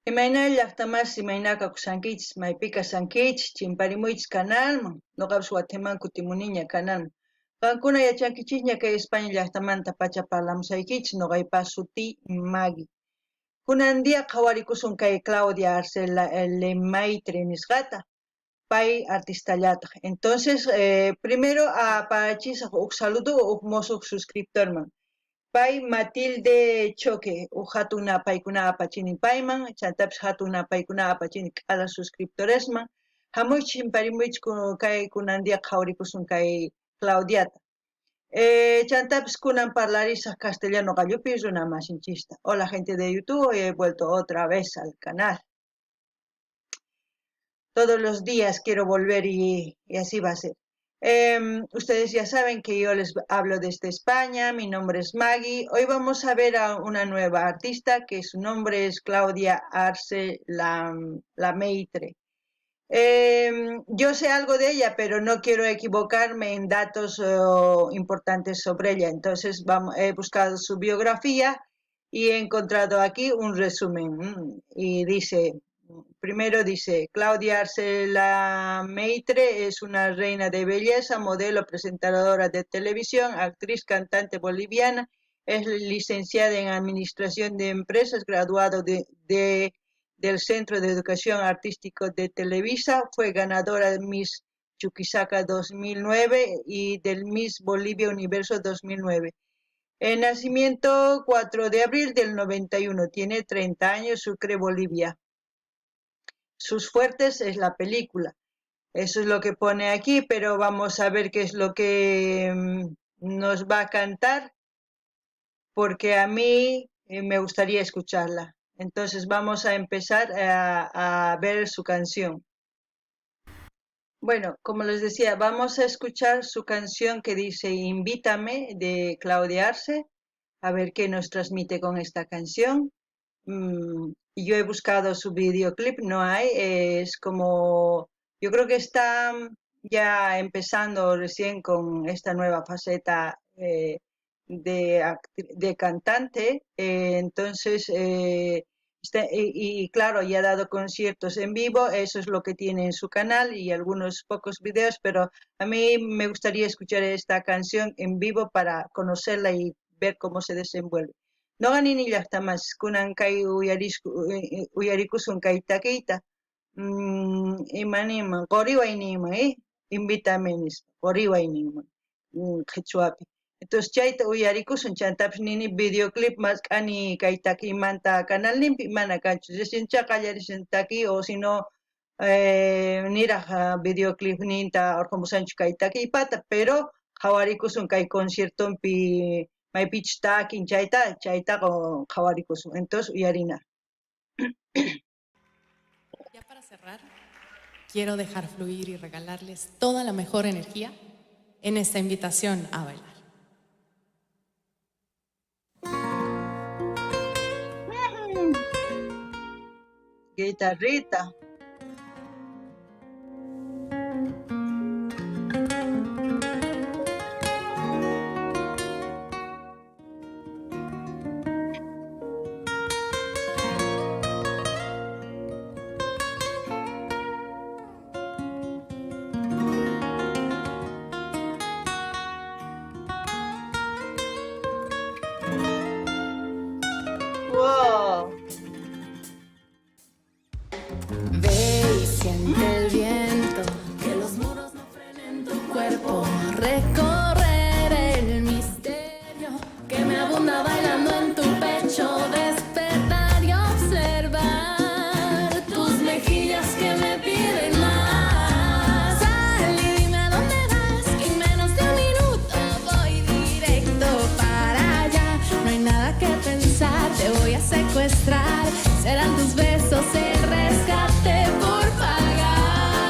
Imayna llaqtamas imaynaka kusankichis maypika sankichis chimparimuychis kanalman noqapas Guatemala kutimuniña kanalman qankuna yachankichisña kay España llaqtamanta pacha parlamusaykichis noqaypas suti Maggie kunan dia qhawarikusun kay Claudia Arcela Lemaitre nisqata pay artistallataq entonces primero apachis uk saludo uk mosuq suscriptorman pay Matilde Choque hatuna paykuna apachini payman chantapis hatuna paykuna apachini k'ala suscriptoresman hamuy chimparimuychis kay kunandia qhawarikusun kay Claudiata chantapis kunan parlarisaq castellano gallupi runa masinchista. Hola gente de YouTube, hoy he vuelto otra vez al canal. Todos los días quiero volver y así va a ser. Ustedes ya saben que yo les hablo desde España, mi nombre es Maggie. Hoy vamos a ver a una nueva artista que su nombre es Claudia Arce Lameitre. Yo sé algo de ella, pero no quiero equivocarme en datos importantes sobre ella. Entonces he buscado su biografía y he encontrado aquí un resumen. Y dice... Primero dice, Claudia Arcela Meitre es una reina de belleza, modelo, presentadora de televisión, actriz, cantante boliviana, es licenciada en Administración de Empresas, graduado del Centro de Educación Artístico de Televisa, fue ganadora de Miss Chuquisaca 2009 y del Miss Bolivia Universo 2009. El nacimiento 4 de abril del 91, tiene 30 años, Sucre, Bolivia. Sus fuertes es la película. Eso es lo que pone aquí, pero vamos a ver qué es lo que nos va a cantar, porque a mí me gustaría escucharla. Entonces vamos a empezar a ver su canción. Bueno, como les decía, vamos a escuchar su canción que dice Invítame de Claudia Arce, a ver qué nos transmite con esta canción. Yo he buscado su videoclip, no hay, es como, yo creo que está ya empezando recién con esta nueva faceta de cantante, entonces, y claro, ya ha dado conciertos en vivo, eso es lo que tiene en su canal y algunos pocos videos, pero a mí me gustaría escuchar esta canción en vivo para conocerla y ver cómo se desenvuelve. No ganini llaqtamas kunan kay uyarikusun kay takiyta imanima qoriwayniyman invítame nispa qoriwayniyman qhichwapi entonces chayta uyarikusun chantapis nini videoclip masq'ani kay takiymanta canalninpi mana kanchu reciencha qallarishan takiy o sino niraq videoclip ninta urqumusanchu kay takiypata pero qhawarikusun kay conciertonpi maypichus takin chayta qhawarikusun entonces uyarina. Ya para cerrar, quiero dejar fluir y regalarles toda la mejor energía en esta invitación a bailar. Guitarrita. Wow. Ve y siente el viento, que los muros no frenen tu cuerpo. Recorrer el misterio que me abunda bailando en tu pecho. Despertar y observar tus mejillas que me piden más. Sal y dime a dónde vas, que en menos de un minuto voy directo para allá. No hay nada que pensar, te voy a secuestrar. Serán tus besos el rescate por pagar.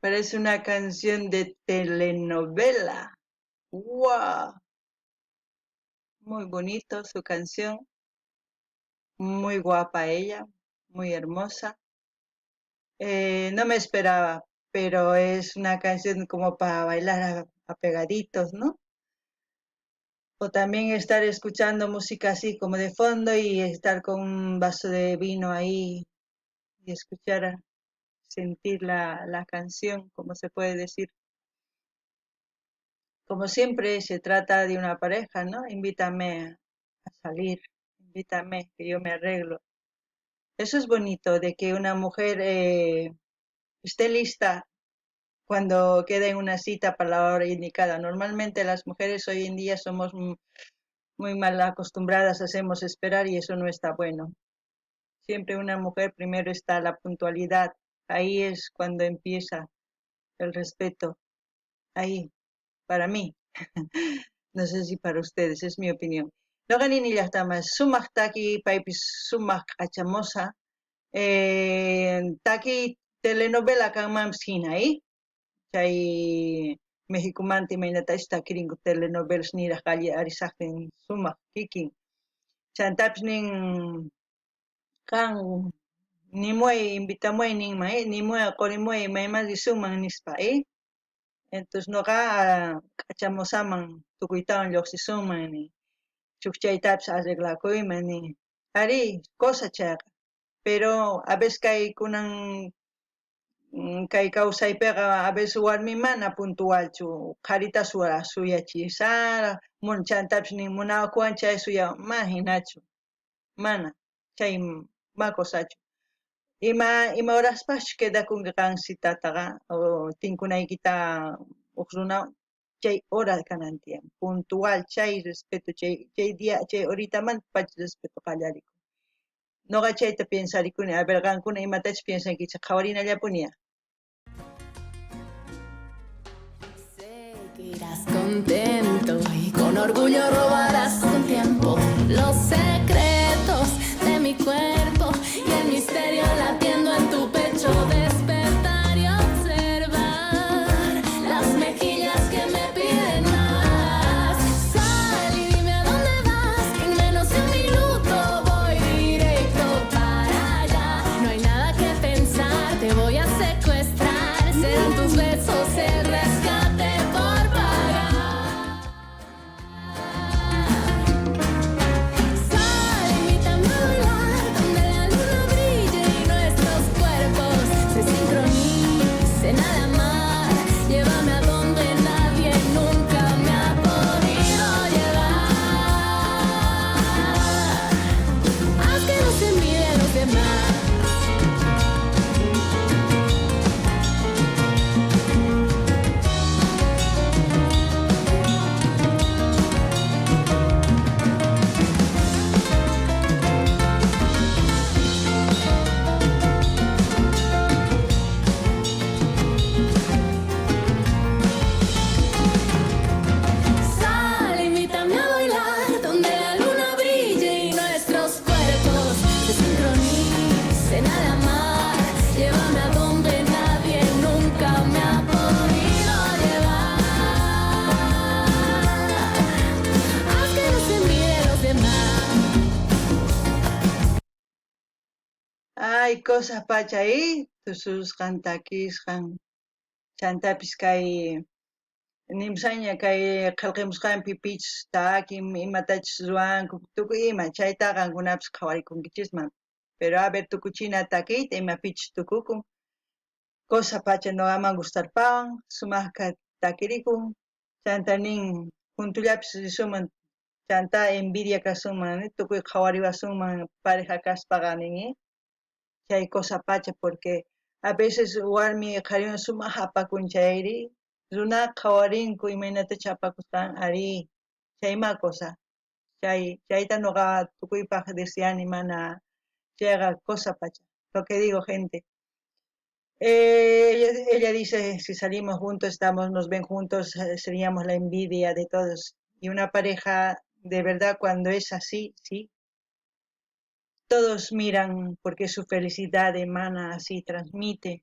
Parece una canción de telenovela. ¡Wow! Muy bonito su canción, muy guapa ella, muy hermosa. No me esperaba, pero es una canción como para bailar a pegaditos, ¿no? O también estar escuchando música así como de fondo y estar con un vaso de vino ahí y escuchar, sentir la canción, como se puede decir. Como siempre se trata de una pareja, ¿no? Invítame a salir, invítame, que yo me arreglo. Eso es bonito, de que una mujer esté lista cuando queda en una cita para la hora indicada. Normalmente las mujeres hoy en día somos muy mal acostumbradas, hacemos esperar y eso no está bueno. Siempre una mujer primero está la puntualidad. Ahí es cuando empieza el respeto. Ahí, para mí. No sé si para ustedes, es mi opinión. Loganini llaqtamas sumaq taki paypis sumaq qachamosa. Taki telenovela kanmanpas hina, chay Mexicomanta imaynatashi takiringu telenovelas niraq alli arisaqtin sumaq kikin. Chantapis nin kan nimuay invitamuay ninman, nimuay qorimuay imaymas risunman nispa, entonces noqa k'achamusaman tukuytawan lluqsisunman ni chukchaytapas arreglakuyman ni ari cosa chayqa, pero a veces kay kunan kay kawsaypiqa a veces warmi mana puntualchu qharita suyachisara chantapis nin munawakuwan chay suyawan ma hinachu mana chay ma cosachu ima horaspachu quedakunki qan citataqa o tinkunaykita uq runawan chay hora kanan tiyan puntual chay respeto chay día chay horitamantapacha respeto qallarikun. Noqa chayta pensarikuni, a ver qankuna imatachus piensankichik qhawarinallapuniya. Sé que irás contento y con orgullo robarás con tiempo los secretos de mi cuerpo y el misterio latiendo en tu pecho, despertar y observar las mejillas que me piden más. Sal y dime a dónde vas, en menos de un minuto voy directo para allá. No hay nada que pensar, te voy a secuestrar, serán tus besos el rescate por pagar. Sal, invítame a bailar donde la luna brille y nuestros cuerpos se sincronicen a la mar. Llévame a donde nadie nunca me ha podido llevar. Haz que no se miren los demás. Sal, invítame a bailar donde la luna brille y nuestros cuerpos se sincronicen a la mar. Llévame a donde nadie nunca me ha podido llevar. Haz que no se miren los demás. Ay, cosas pacha ahí, tususqan takisqan chantapis kay nimsaña kay qillqemusqanpi pichis takin imatachis ruwanku tukuy ima chaytaqa qankunapas qhawarikunkichikman, pero a ver tukuchina takiyta ima pichis tukukun cosa pacha noqaman gustarpawan sumaqqa takirikun chanta nin juntullapis risunman chanta envidia kasunman tukuy qhawariwasunman pareja kaspaqa nin, chay cosa pacha porque a veces warmi qhariwan sumaq apakunchayri runa qhawarinku imaynatachu apakusqan ari chayma cosa chayta noqa tukuypaq deseani mana chayqa cosa pacha lo que digo gente. Ella dice si salimos juntos estamos nos ven juntos seríamos la envidia de todos y una pareja de verdad cuando es así sí todos miran porque su felicidad emana así transmite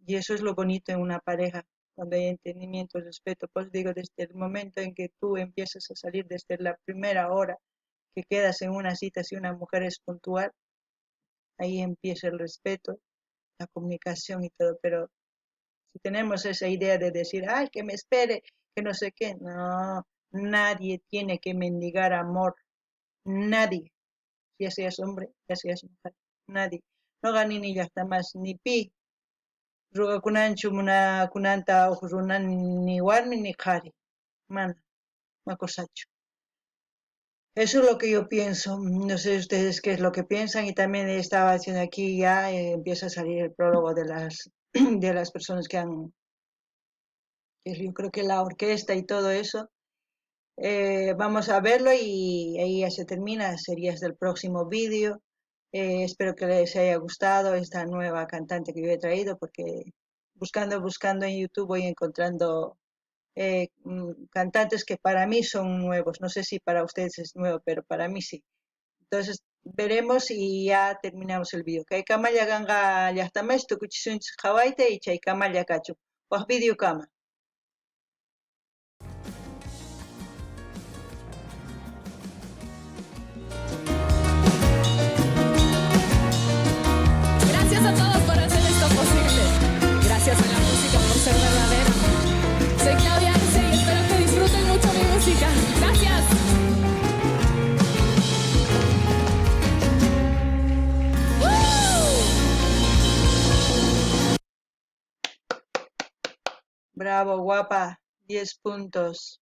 Y eso es lo bonito en una pareja, cuando hay entendimiento, respeto. Pues digo, desde el momento en que tú empiezas a salir, desde la primera hora que quedas en una cita, si una mujer es puntual, ahí empieza el respeto, la comunicación y todo. Pero si tenemos esa idea de decir, ay, que me espere, que no sé qué, no, nadie tiene que mendigar amor, nadie, ya seas hombre, ya seas mujer, nadie. No gani ni ya más, ni pi, rugakunanchu kunanta runan ni warmi ni qhari, mana, makosachu. Eso es lo que yo pienso. No sé ustedes qué es lo que piensan. Y también estaba haciendo aquí ya, empieza a salir el prólogo de las, de las personas que han, que yo creo que la orquesta y todo eso. Vamos a verlo y ahí ya se termina. Sería hasta el próximo vídeo. Espero que les haya gustado esta nueva cantante que yo he traído porque buscando en YouTube voy encontrando cantantes que para mí son nuevos. No sé si para ustedes es nuevo, pero para mí sí. Entonces veremos y ya terminamos el vídeo. Kay kamalla ganga llaqtamesh tukuchisunchis qhawayta y chay kamalla kachu. Waq vídeo kama. Gracias a todos por hacer esto posible. Gracias a la música por ser verdadera. Soy Claudia Arce y espero que disfruten mucho mi música. Gracias. Bravo, guapa. 10 puntos.